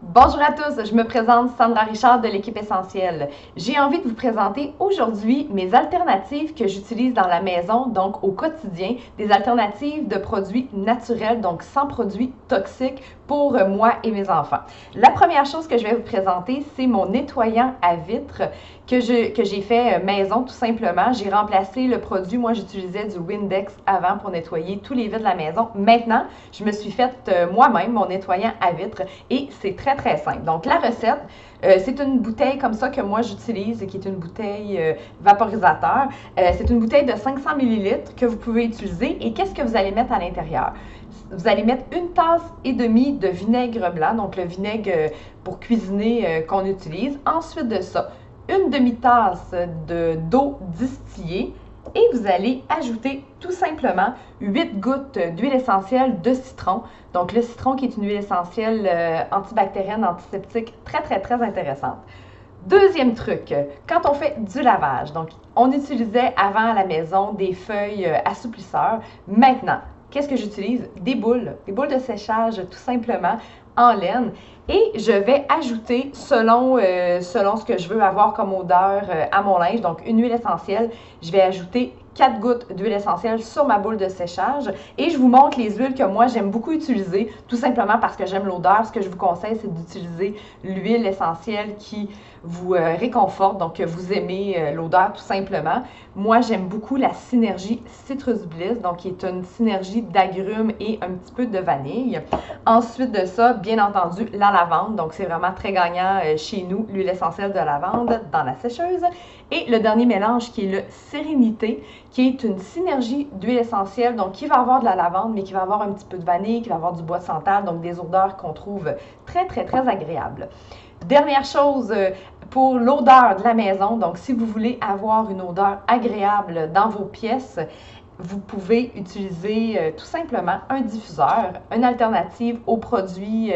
Bonjour à tous, je me présente Sandra Richard de l'équipe Essentielle. J'ai envie de vous présenter aujourd'hui mes alternatives que j'utilise dans la maison, donc au quotidien, des alternatives de produits naturels, donc sans produits toxiques pour moi et mes enfants. La première chose que je vais vous présenter, c'est mon nettoyant à vitre que j'ai fait maison tout simplement. J'ai remplacé le produit, moi j'utilisais du Windex avant pour nettoyer tous les vitres de la maison. Maintenant, je me suis fait moi-même mon nettoyant à vitre et c'est très simple. Donc la recette, c'est une bouteille comme ça que moi j'utilise, qui est une bouteille vaporisateur. C'est une bouteille de 500 ml que vous pouvez utiliser. Et qu'est-ce que vous allez mettre à l'intérieur? Vous allez mettre une tasse et demie de vinaigre blanc, donc le vinaigre pour cuisiner qu'on utilise. Ensuite de ça, une demi-tasse d'eau distillée. Et vous allez ajouter tout simplement 8 gouttes d'huile essentielle de citron. Donc le citron qui est une huile essentielle antibactérienne, antiseptique, très intéressante. Deuxième truc, quand on fait du lavage, donc on utilisait avant à la maison des feuilles assouplisseurs. Maintenant, qu'est-ce que j'utilise? Des boules de séchage tout simplement en laine. Et je vais ajouter, selon ce que je veux avoir comme odeur à mon linge, donc une huile essentielle, je vais ajouter 4 gouttes d'huile essentielle sur ma boule de séchage. Et je vous montre les huiles que moi j'aime beaucoup utiliser, tout simplement parce que j'aime l'odeur. Ce que je vous conseille, c'est d'utiliser l'huile essentielle qui vous réconforte, donc que vous aimez l'odeur tout simplement. Moi, j'aime beaucoup la synergie Citrus Bliss, donc qui est une synergie d'agrumes et un petit peu de vanille. Ensuite de ça, bien entendu, la lavande, donc c'est vraiment très gagnant chez nous, l'huile essentielle de lavande dans la sécheuse. Et le dernier mélange qui est le Sérénité, qui est une synergie d'huile essentielle, donc qui va avoir de la lavande, mais qui va avoir un petit peu de vanille, qui va avoir du bois de santal, donc des odeurs qu'on trouve très agréables. Dernière chose, pour l'odeur de la maison, donc si vous voulez avoir une odeur agréable dans vos pièces, vous pouvez utiliser tout simplement un diffuseur, une alternative aux produits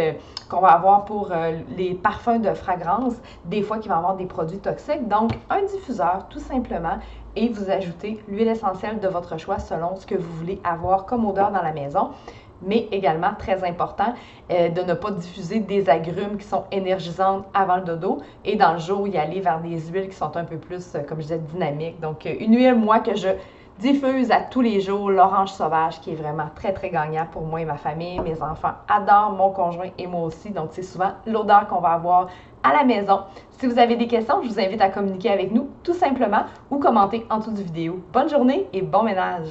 qu'on va avoir pour les parfums de fragrance, des fois qui vont avoir des produits toxiques. Donc, un diffuseur tout simplement et vous ajoutez l'huile essentielle de votre choix selon ce que vous voulez avoir comme odeur dans la maison. Mais également, très important, de ne pas diffuser des agrumes qui sont énergisantes avant le dodo et dans le jour, y aller vers des huiles qui sont un peu plus, comme je disais, dynamiques. Donc, une huile, moi, que je diffuse à tous les jours, l'orange sauvage, qui est vraiment très gagnant pour moi et ma famille. Mes enfants adorent, mon conjoint et moi aussi. Donc, c'est souvent l'odeur qu'on va avoir à la maison. Si vous avez des questions, je vous invite à communiquer avec nous tout simplement ou commenter en dessous de vidéo. Bonne journée et bon ménage!